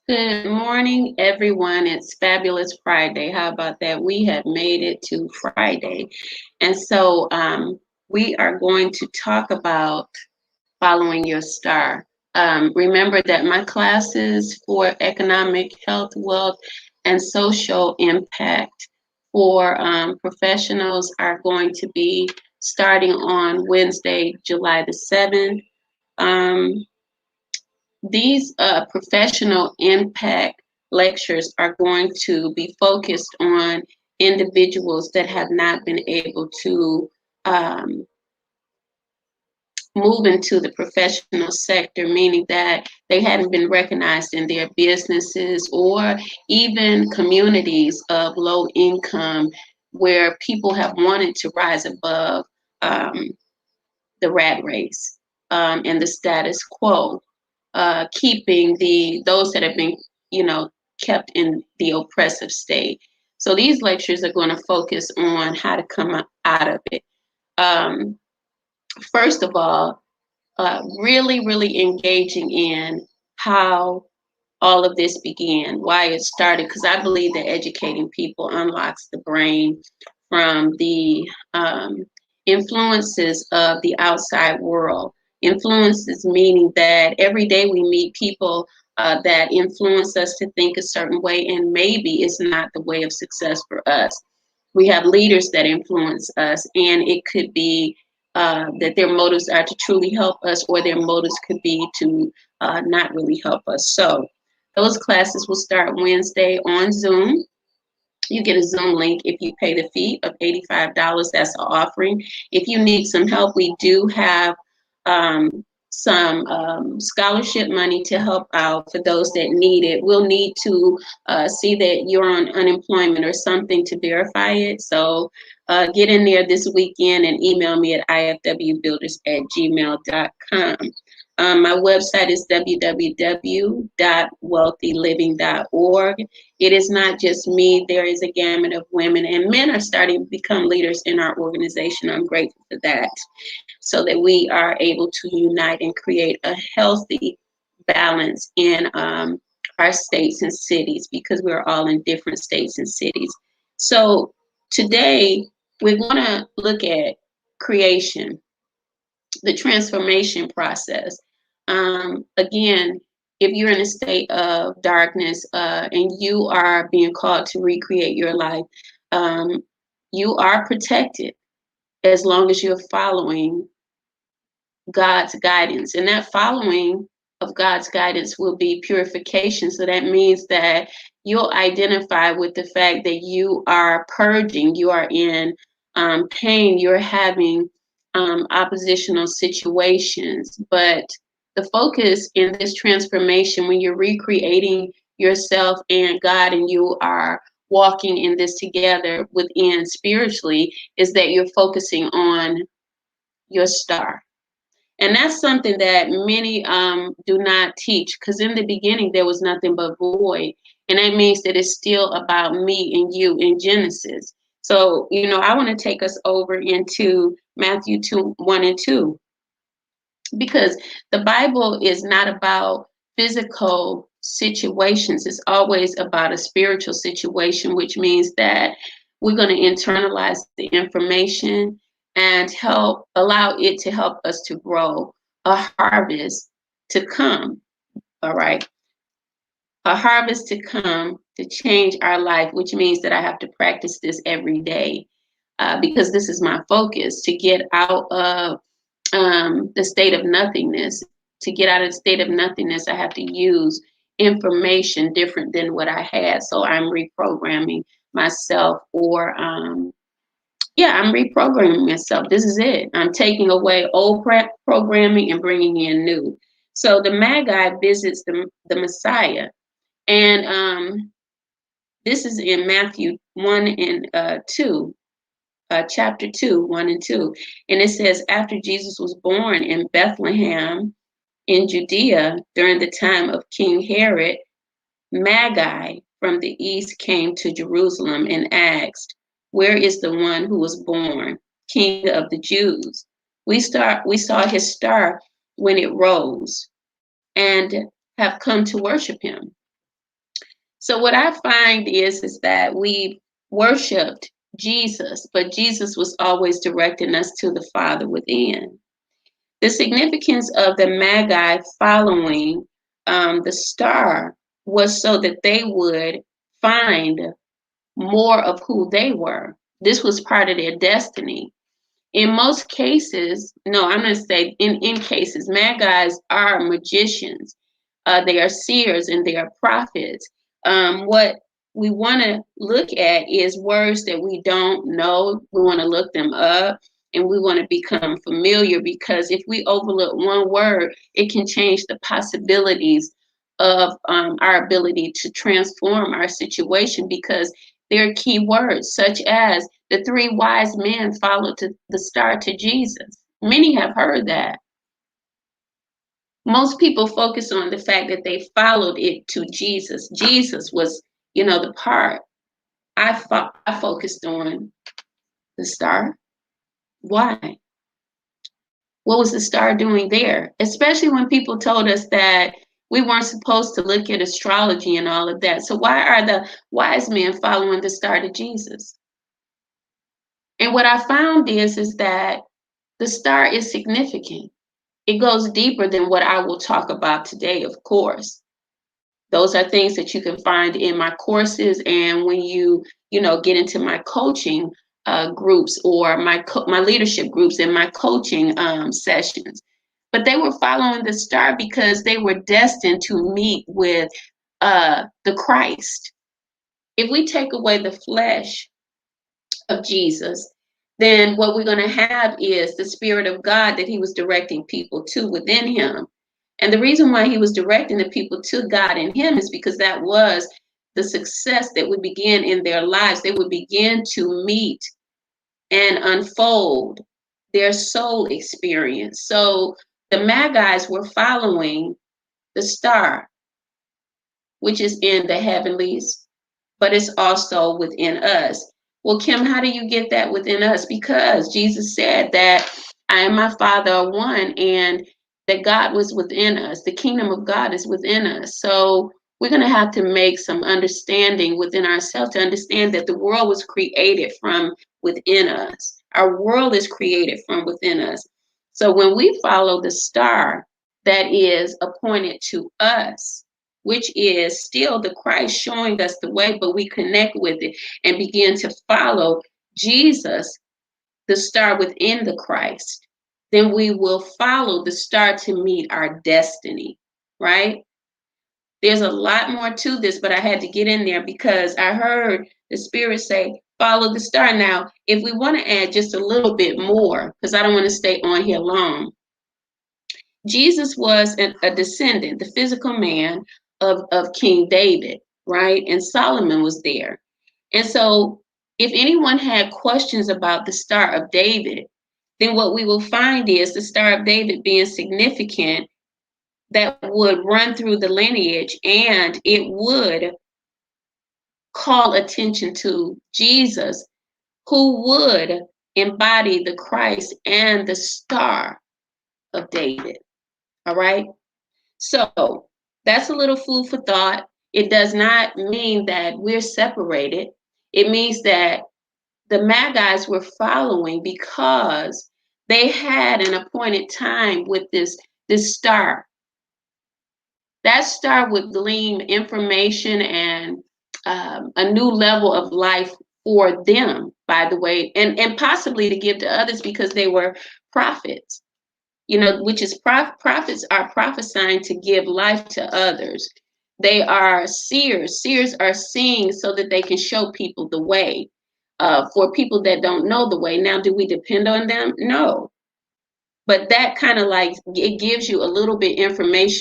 Good morning, everyone. It's Fabulous Friday. How about that? We have made it to Friday. And so we are going to talk about following your star. Remember that my classes for economic, health, wealth, and social impact for professionals are going to be starting on Wednesday, July the 7th. Um, these professional impact lectures are going to be focused on individuals that have not been able to um, move into the professional sector, meaning that they hadn't been recognized in their businesses or even communities of low income where people have wanted to rise above um, the rat race and the status quo, keeping those that have been, kept in the oppressive state. So these lectures are going to focus on how to come out of it. Um, First of all, really, really engaging in how all of this began, why it started, because I believe that educating people unlocks the brain from the influences of the outside world. Influences meaning that every day we meet people that influence us to think a certain way, and maybe it's not the way of success for us. We have leaders that influence us, and it could be that their motives are to truly help us, or their motives could be to not really help us. So those classes will start Wednesday on Zoom. You get a Zoom link if you pay the fee of $85. That's an offering. If you need some help, we do have some scholarship money to help out for those that need it. We'll need to see that you're on unemployment or something to verify it. So get in there this weekend and email me at ifwbuilders@gmail.com. My website is www.wealthyliving.org. It is not just me. There is a gamut of women and men are starting to become leaders in our organization. I'm grateful for that, so that we are able to unite and create a healthy balance in our states and cities, because we're all in different states and cities. So today we're going to look at creation, the transformation process. Again, if you're in a state of darkness and you are being called to recreate your life, um, you are protected as long as you're following God's guidance. And that following of God's guidance will be purification. So that means that you'll identify with the fact that you are purging, you are in pain, you're having oppositional situations. But the focus in this transformation, when you're recreating yourself and God, and you are walking in this together within spiritually, is that you're focusing on your star. And that's something that many do not teach, because in the beginning there was nothing but void. And that means that it's still about me and you in Genesis. So, I want to take us over into Matthew 2, 1 and 2, because the Bible is not about physical situations. It's always about a spiritual situation, which means that we're going to internalize the information and allow it to help us to grow a harvest to come. All right. A harvest to come to change our life, which means that I have to practice this every day, because this is my focus, to get out of the state of nothingness. To get out of the state of nothingness, I have to use information different than what I had. So I'm reprogramming myself, or I'm reprogramming myself. This is it. I'm taking away old programming and bringing in new. So the Magi visits the Messiah, and this is in Matthew 1 and 2. Chapter 2, 1 and 2. And it says, after Jesus was born in Bethlehem in Judea during the time of King Herod, Magi from the east came to Jerusalem and asked, where is the one who was born, King of the Jews? We saw his star when it rose and have come to worship him. So what I find is that we worshiped Jesus, but Jesus was always directing us to the Father within. The significance of the Magi following the star was so that they would find more of who they were. This was part of their destiny. In most cases, no, I'm going to say in cases, Magi's are magicians. They are seers and they are prophets. What we want to look at is words that we don't know. We want to look them up and we want to become familiar, because if we overlook one word, it can change the possibilities of our ability to transform our situation, because there are key words such as the three wise men followed the star to Jesus. Many have heard that. Most people focus on the fact that they followed it to Jesus. Jesus was, the part. I focused on the star. Why? What was the star doing there? Especially when people told us that we weren't supposed to look at astrology and all of that. So why are the wise men following the star to Jesus? And what I found is that the star is significant. It goes deeper than what I will talk about today, of course. Those are things that you can find in my courses, and when get into my coaching groups, or my leadership groups and my coaching sessions. But they were following the star because they were destined to meet with the Christ. If we take away the flesh of Jesus, then what we're going to have is the Spirit of God that he was directing people to within him. And the reason why he was directing the people to God in him is because that was the success that would begin in their lives. They would begin to meet and unfold their soul experience. So the Magi's were following the star, which is in the heavenlies, but it's also within us. Well, Kim, how do you get that within us? Because Jesus said that I and my Father are one, and that God was within us. The kingdom of God is within us. So we're going to have to make some understanding within ourselves to understand that the world was created from within us. Our world is created from within us. So when we follow the star that is appointed to us, which is still the Christ showing us the way, but we connect with it and begin to follow Jesus, the star within the Christ, then we will follow the star to meet our destiny, right? There's a lot more to this, but I had to get in there because I heard the Spirit say, follow the star. Now, if we want to add just a little bit more, because I don't want to stay on here long, Jesus was a descendant, the physical man of King David, right? And Solomon was there. And so if anyone had questions about the Star of David, then what we will find is the Star of David being significant, that would run through the lineage, and it would call attention to Jesus, who would embody the Christ and the Star of David. All right. So that's a little food for thought. It does not mean that we're separated. It means that the Magi's were following because they had an appointed time with this star. That star would glean information and a new level of life for them, by the way, and possibly to give to others, because they were prophets. Which is prophets are prophesying to give life to others. They are seers. Seers are seeing so that they can show people the way. For people that don't know the way. Now, do we depend on them? No. But that kind of it gives you a little bit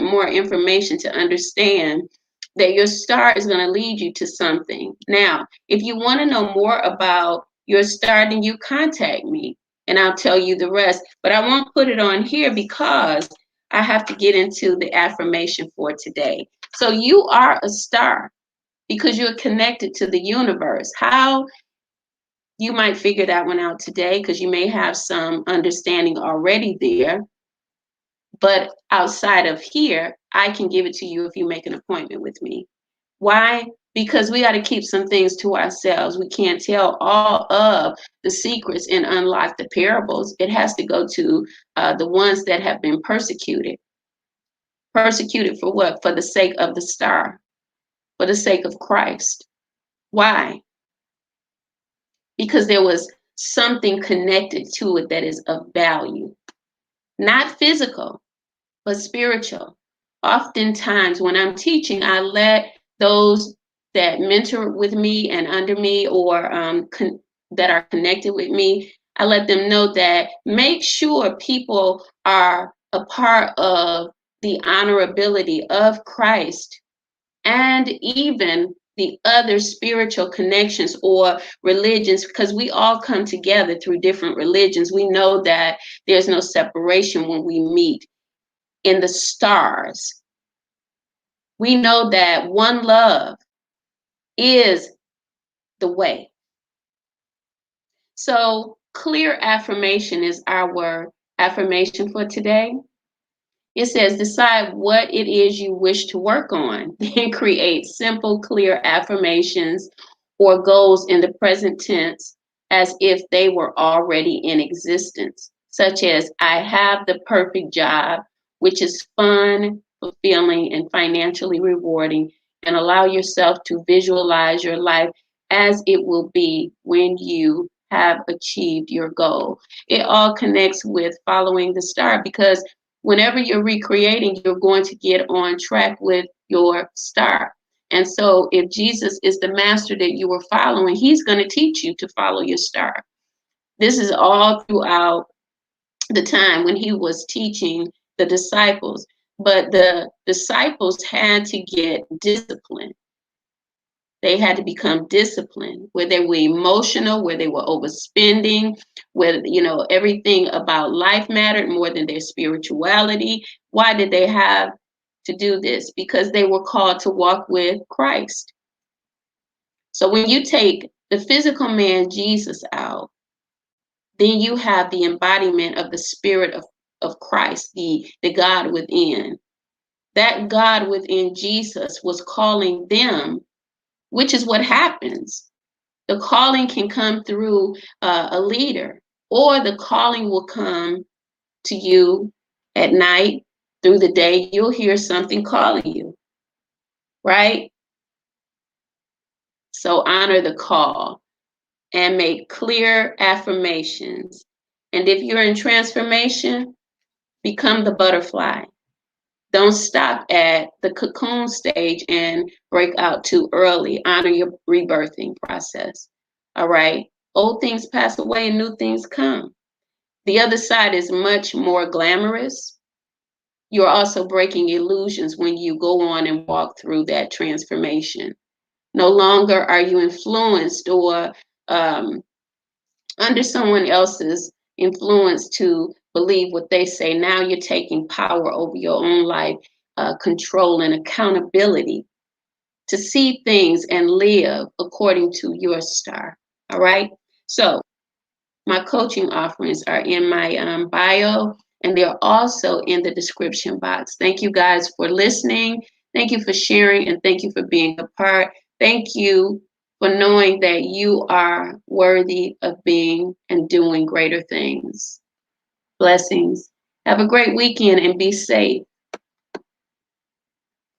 more information to understand that your star is going to lead you to something. Now, if you want to know more about your star, then you contact me and I'll tell you the rest. But I won't put it on here because I have to get into the affirmation for today. So you are a star because you're connected to the universe. How? You might figure that one out today because you may have some understanding already there. But outside of here, I can give it to you if you make an appointment with me. Why? because we got to keep some things to ourselves. We can't tell all of the secrets and unlock the parables. It has to go to the ones that have been persecuted. Persecuted for what? For the sake of the star, for the sake of Christ. Why? Because there was something connected to it that is of value, not physical, but spiritual. Oftentimes, when I'm teaching, I let those that mentor with me and under me, or that are connected with me, I let them know that make sure people are a part of the honorability of Christ, and even the other spiritual connections or religions, because we all come together through different religions. We know that there's no separation when we meet in the stars. We know that one love is the way. So clear affirmation is our affirmation for today. It says, decide what it is you wish to work on, then create simple, clear affirmations or goals in the present tense as if they were already in existence, such as, I have the perfect job, which is fun, fulfilling, and financially rewarding, and allow yourself to visualize your life as it will be when you have achieved your goal. It all connects with following the star, because whenever you're recreating, you're going to get on track with your star. And so if Jesus is the master that you were following, he's going to teach you to follow your star. This is all throughout the time when he was teaching the disciples. But the disciples had to get disciplined. They had to become disciplined, where they were emotional, where they were overspending, where, everything about life mattered more than their spirituality. Why did they have to do this? Because they were called to walk with Christ. So when you take the physical man, Jesus, out, then you have the embodiment of the spirit of Christ, the God within. That God within Jesus was calling them, which is what happens. The calling can come through a leader, or the calling will come to you at night, through the day. You'll hear something calling you, right? So honor the call and make clear affirmations. And if you're in transformation, become the butterfly. Don't stop at the cocoon stage and break out too early. Honor your rebirthing process. All right. Old things pass away and new things come. The other side is much more glamorous. You're also breaking illusions when you go on and walk through that transformation. No longer are you influenced or under someone else's influence to believe what they say. Now you're taking power over your own life, control and accountability to see things and live according to your star. All right. So my coaching offerings are in my bio, and they're also in the description box. Thank you guys for listening. Thank you for sharing, and thank you for being a part. Thank you for knowing that you are worthy of being and doing greater things. Blessings. Have a great weekend and be safe.